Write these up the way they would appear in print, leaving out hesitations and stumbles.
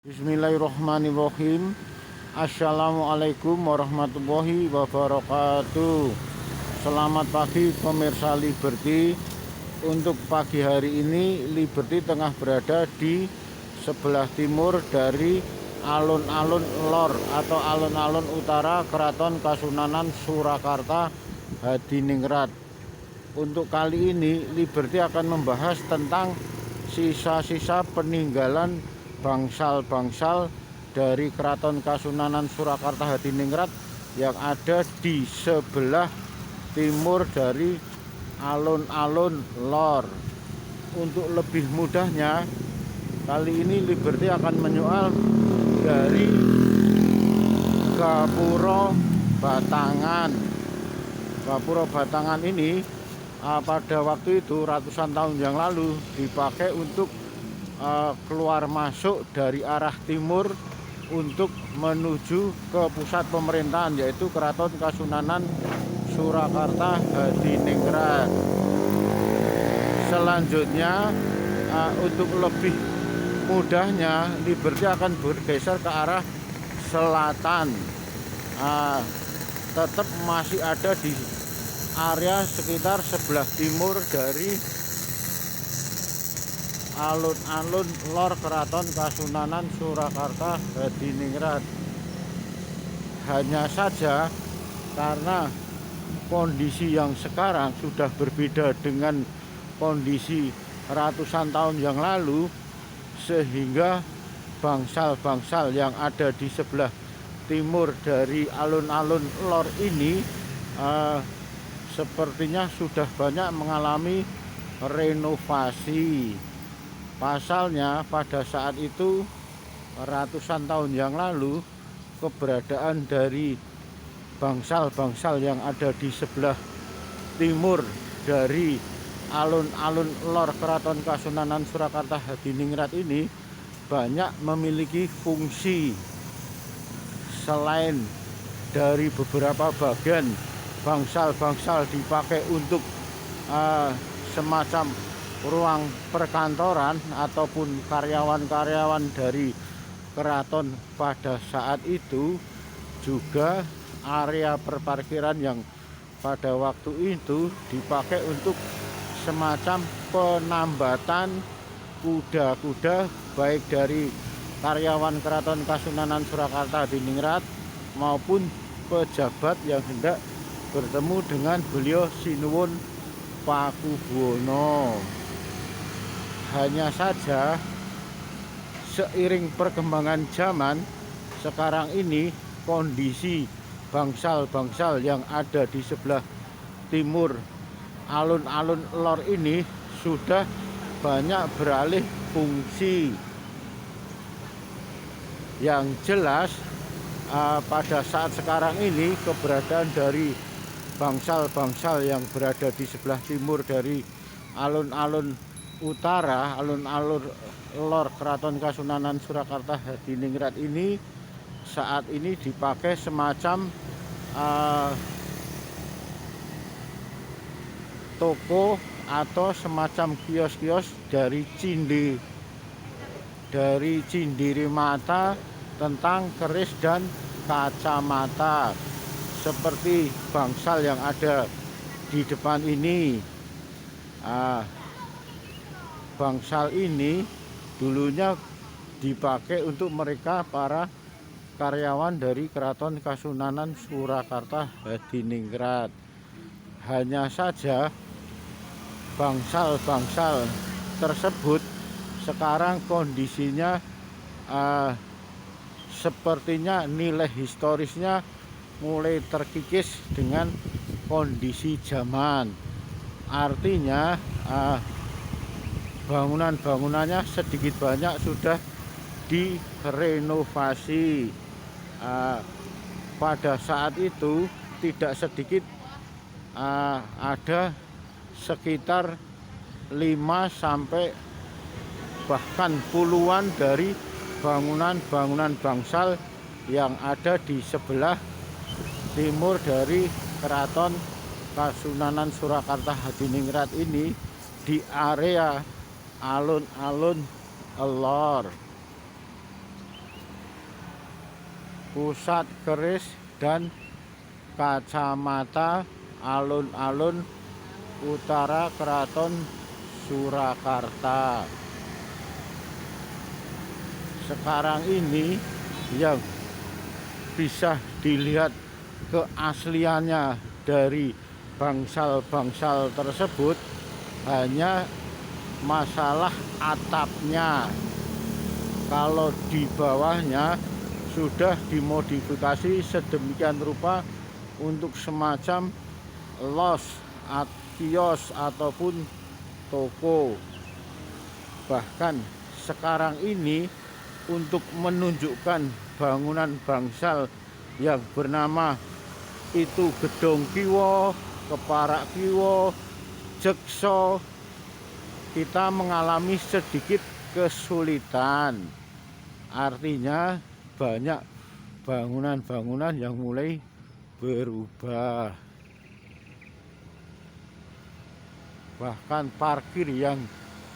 Bismillahirrahmanirrahim. Assalamualaikum warahmatullahi wabarakatuh. Selamat pagi pemirsa Liberty. Untuk pagi hari ini Liberty tengah berada di sebelah timur dari alun-alun lor atau alun-alun utara Keraton Kasunanan Surakarta Hadiningrat. Untuk kali ini Liberty akan membahas tentang sisa-sisa peninggalan bangsal-bangsal dari Keraton Kasunanan Surakarta Hadiningrat yang ada di sebelah timur dari alun-alun lor. Untuk lebih mudahnya, kali ini Liberty akan menyoal dari Gapura Batangan. Gapura Batangan ini pada waktu itu ratusan tahun yang lalu dipakai untuk keluar masuk dari arah timur untuk menuju ke pusat pemerintahan, yaitu Keraton Kasunanan Surakarta Hadiningrat. Selanjutnya untuk lebih mudahnya Liberty akan bergeser ke arah selatan. Tetap masih ada di area sekitar sebelah timur dari alun-alun lor Keraton Kasunanan Surakarta Hadiningrat. Hanya saja karena kondisi yang sekarang sudah berbeda dengan kondisi ratusan tahun yang lalu, sehingga bangsal-bangsal yang ada di sebelah timur dari alun-alun lor ini sepertinya sudah banyak mengalami renovasi. Pasalnya pada saat itu ratusan tahun yang lalu keberadaan dari bangsal-bangsal yang ada di sebelah timur dari alun-alun lor Keraton Kasunanan Surakarta Hadiningrat ini banyak memiliki fungsi. Selain dari beberapa bagian bangsal-bangsal dipakai untuk semacam ruang perkantoran ataupun karyawan-karyawan dari keraton pada saat itu, juga area perparkiran yang pada waktu itu dipakai untuk semacam penambatan kuda-kuda baik dari karyawan Keraton Kasunanan Surakarta Hadiningrat maupun pejabat yang hendak bertemu dengan beliau Sinuwun Pakubuwono. Hanya saja seiring perkembangan zaman sekarang ini, kondisi bangsal-bangsal yang ada di sebelah timur alun-alun lor ini sudah banyak beralih fungsi. Yang jelas pada saat sekarang ini keberadaan dari bangsal-bangsal yang berada di sebelah timur dari alun-alun utara, alun-alun lor Keraton Kasunanan Surakarta Hadiningrat ini saat ini dipakai semacam toko atau semacam kios-kios dari cindiri mata tentang keris dan kacamata, seperti bangsal yang ada di depan ini. Bangsal ini dulunya dipakai untuk mereka para karyawan dari Keraton Kasunanan Surakarta Hadiningrat. Hanya saja bangsal-bangsal tersebut sekarang kondisinya sepertinya nilai historisnya mulai terkikis dengan kondisi zaman. Artinya bangunan-bangunannya sedikit banyak sudah direnovasi. Pada saat itu tidak sedikit ada sekitar 5 sampai bahkan puluhan dari bangunan-bangunan bangsal yang ada di sebelah timur dari Keraton Kasunanan Surakarta Hadiningrat ini di area alun-alun lor. Pusat Keris dan Kacamata Alun-Alun Utara Keraton Surakarta. Sekarang ini yang bisa dilihat keasliannya dari bangsal-bangsal tersebut hanya masalah atapnya. Kalau di bawahnya sudah dimodifikasi sedemikian rupa untuk semacam los, kios ataupun toko. Bahkan sekarang ini untuk menunjukkan bangunan bangsal yang bernama itu Gedong Kiwo, Keparak Kiwo, Jekso, kita mengalami sedikit kesulitan. Artinya banyak bangunan-bangunan yang mulai berubah. Bahkan parkir yang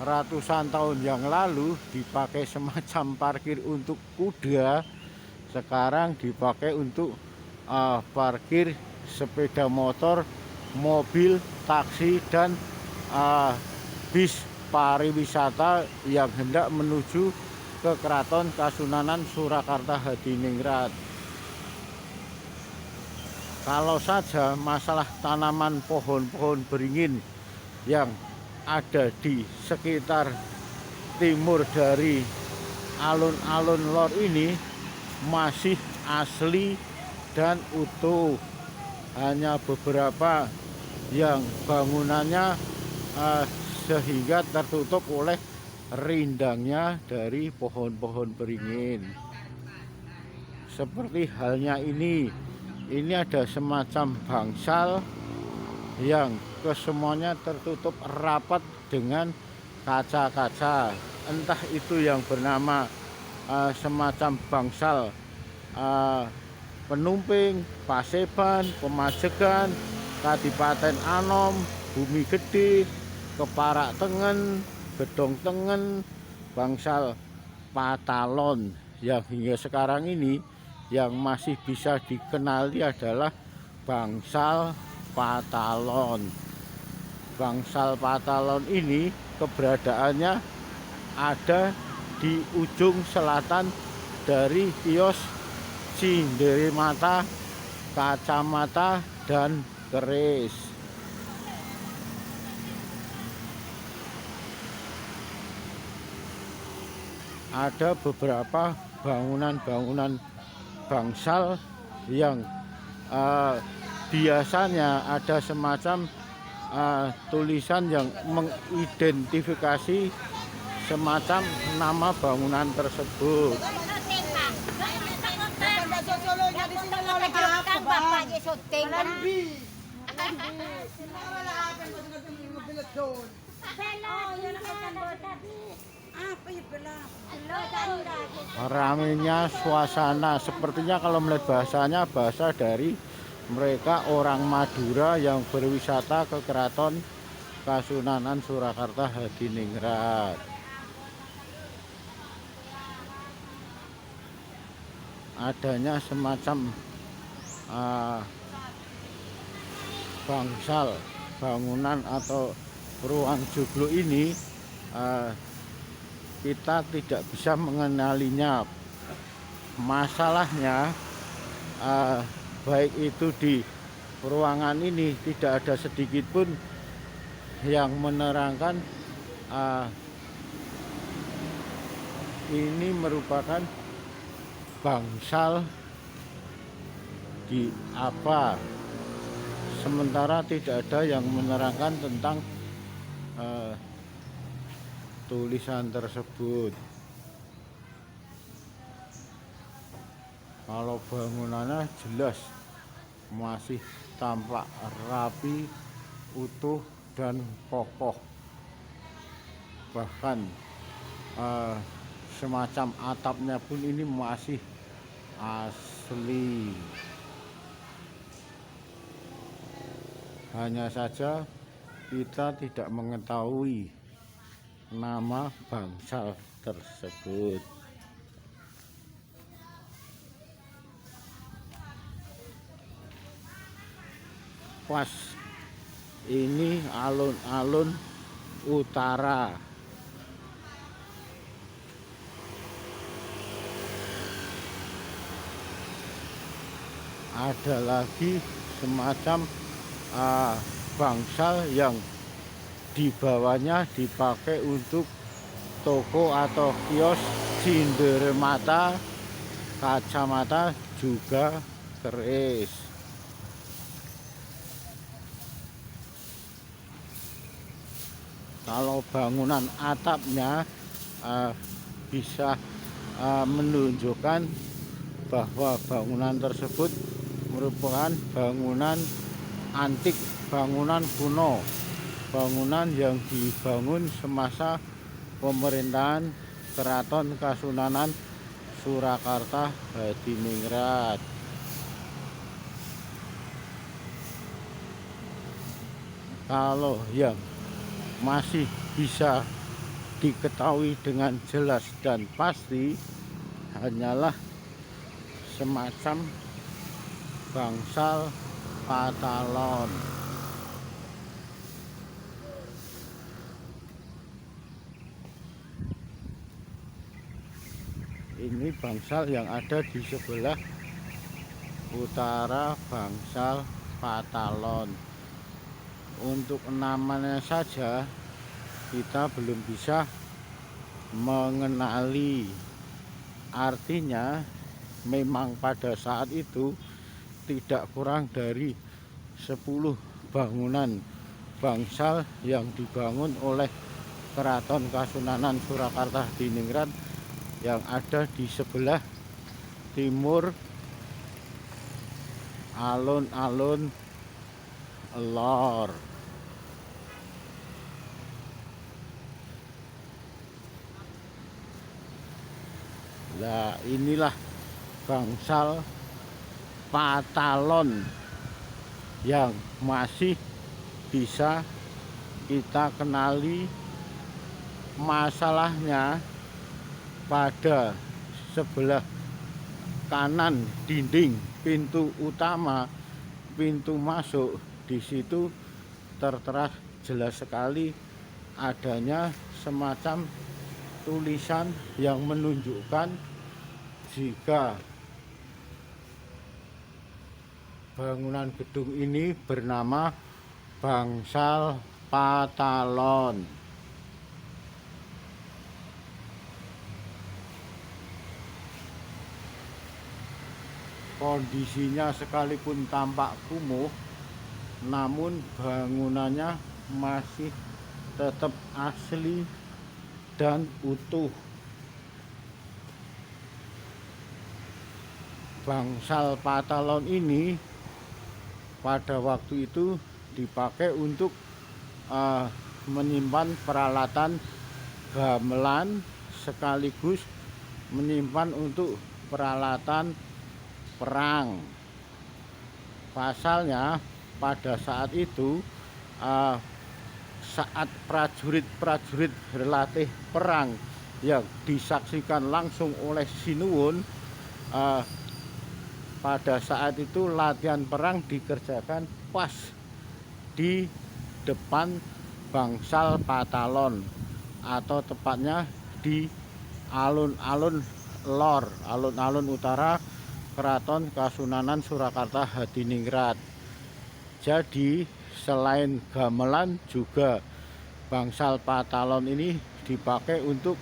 ratusan tahun yang lalu dipakai semacam parkir untuk kuda, sekarang dipakai untuk parkir sepeda motor, mobil, taksi, dan bis pariwisata yang hendak menuju ke Keraton Kasunanan Surakarta Hadiningrat. Kalau saja masalah tanaman pohon-pohon beringin yang ada di sekitar timur dari alun-alun lor ini masih asli dan utuh. Hanya beberapa yang bangunannya sehingga tertutup oleh rindangnya dari pohon-pohon beringin. Seperti halnya ini ada semacam bangsal yang kesemuanya tertutup rapat dengan kaca-kaca. Entah itu yang bernama semacam bangsal Penumping, Paseban, Pemajegan, Kadipaten Anom, Bumi Gede, Keparak Tengen, Gedong Tengen, bangsal Patalon. Yang hingga sekarang ini yang masih bisa dikenali adalah bangsal Patalon. Bangsal Patalon ini keberadaannya ada di ujung selatan dari kios Cinderimata, Kacamata, dan Keris. Ada beberapa bangunan-bangunan bangsal yang biasanya ada semacam tulisan yang mengidentifikasi semacam nama bangunan tersebut. Ramainya suasana, sepertinya kalau melihat bahasanya bahasa dari mereka orang Madura yang berwisata ke Keraton Kasunanan Surakarta Hadiningrat. Adanya semacam bangsal bangunan atau ruang joglo ini kita tidak bisa mengenalinya. Masalahnya baik itu di ruangan ini tidak ada sedikit pun yang menerangkan ini merupakan bangsal di apa, sementara tidak ada yang menerangkan tentang tulisan tersebut. Kalau bangunannya jelas masih tampak rapi, utuh, dan kokoh. Bahkan semacam atapnya pun ini masih asli. Hanya saja kita tidak mengetahui nama bangsal tersebut. pas ini alun-alun utara. Ada lagi semacam bangsal yang di bawahnya dipakai untuk toko atau kios cenderamata, kacamata juga keris. Kalau bangunan atapnya bisa menunjukkan bahwa bangunan tersebut merupakan bangunan antik, bangunan kuno, bangunan yang dibangun semasa pemerintahan Keraton Kasunanan Surakarta Hadiningrat. Kalau yang masih bisa diketahui dengan jelas dan pasti hanyalah semacam bangsal patalon. Ini bangsal yang ada di sebelah utara bangsal patalon. Untuk namanya saja kita belum bisa mengenali. Artinya memang pada saat itu tidak kurang dari 10 bangunan bangsal yang dibangun oleh Keraton Kasunanan Surakarta Hadiningrat yang ada di sebelah timur alun-alun lor. Nah, inilah bangsal patalon yang masih bisa kita kenali. Masalahnya pada sebelah kanan dinding pintu utama, pintu masuk, di situ tertera jelas sekali adanya semacam tulisan yang menunjukkan jika bangunan gedung ini bernama bangsal patalon. Kondisinya sekalipun tampak kumuh, namun bangunannya masih tetap asli dan utuh. Bangsal patalon ini pada waktu itu dipakai untuk menyimpan peralatan gamelan sekaligus menyimpan untuk peralatan perang. Pasalnya pada saat itu saat prajurit-prajurit berlatih perang yang disaksikan langsung oleh Sinuwun, pada saat itu latihan perang dikerjakan pas di depan bangsal patalon, atau tepatnya di alun-alun lor, alun-alun utara Keraton Kasunanan Surakarta Hadiningrat. Jadi selain gamelan juga bangsal patalon ini dipakai untuk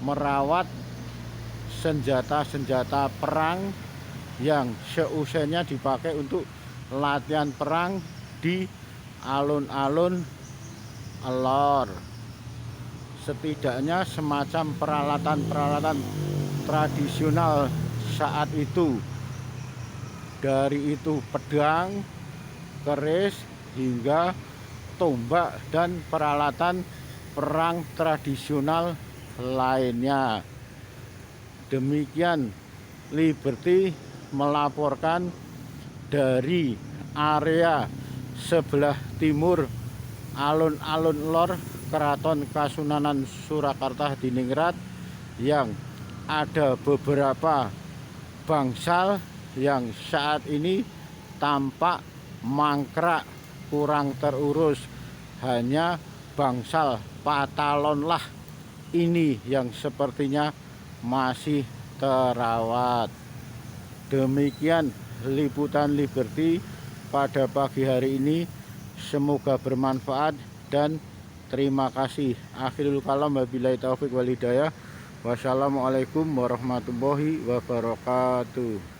merawat senjata-senjata perang yang seusainya dipakai untuk latihan perang di alun-alun lor. Setidaknya semacam peralatan-peralatan tradisional saat itu, dari itu pedang, keris, hingga tombak dan peralatan perang tradisional lainnya. Demikian Liberty melaporkan dari area sebelah timur alun-alun lor Keraton Kasunanan Surakarta Hadiningrat, yang ada beberapa bangsal yang saat ini tampak mangkrak kurang terurus. Hanya bangsal patalonlah ini yang sepertinya masih terawat. Demikian liputan Liberty pada pagi hari ini, semoga bermanfaat dan terima kasih. Akhirul kalam, wabillahi taufik wal hidayah. Wassalamualaikum warahmatullahi wabarakatuh.